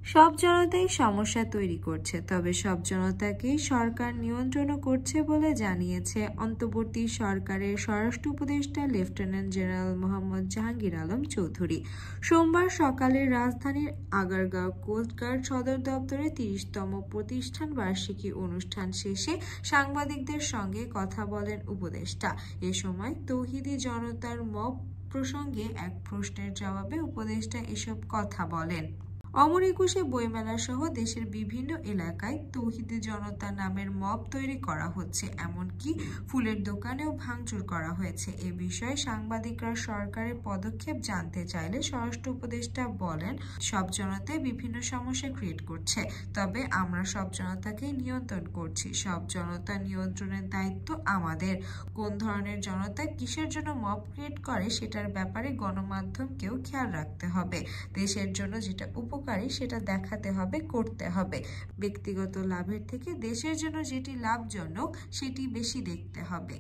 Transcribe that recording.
সব জনতাই সমস্যা তৈরি করছে, তবে সব জনতাকেই সরকার নিয়ন্ত্রণও করছে বলে জানিয়েছে অন্তর্বর্তী সরকারের স্বরাষ্ট্র উপদেষ্টা লেফটেন্যান্ট জেনারেল মোহাম্মদ জাহাঙ্গীর আলম চৌধুরী। সোমবার সকালে রাজধানীর আগারগাঁও কোস্টগার্ড সদর দপ্তরে ৩০তম প্রতিষ্ঠান বার্ষিকী অনুষ্ঠান শেষে সাংবাদিকদের সঙ্গে কথা বলেন উপদেষ্টা। এ সময় তৌহিদি জনতার মব প্রসঙ্গে এক প্রশ্নের জবাবে উপদেষ্টা এসব কথা বলেন। অমর একুশে বইমেলা সহ দেশের বিভিন্ন এলাকায় তৌহিদি জনতা নামের মব তৈরি করা হচ্ছে, এমনকি ফুলের দোকানেও ভাঙচুর করা হয়েছে। এ বিষয়ে সাংবাদিকরা সরকারের পদক্ষেপ জানতে চাইলে স্বরাষ্ট্র উপদেষ্টা বলেন, সব জনতাই বিভিন্ন সমস্যা ক্রিয়েট করছে, তবে আমরা সব জনতাকেই নিয়ন্ত্রণ করছি। সব জনতা নিয়ন্ত্রণের দায়িত্ব আমাদের। কোন ধরনের জনতা কিসের জন্য মব ক্রিয়েট করে সেটার ব্যাপারে গণমাধ্যমকেও খেয়াল রাখতে হবে। দেশের জন্য যেটা উপকারী সেটা দেখাতে হবে, করতে হবে। ব্যক্তিগত লাভের থেকে দেশের জন্য যেটি লাভজনক সেটি বেশি দেখতে হবে।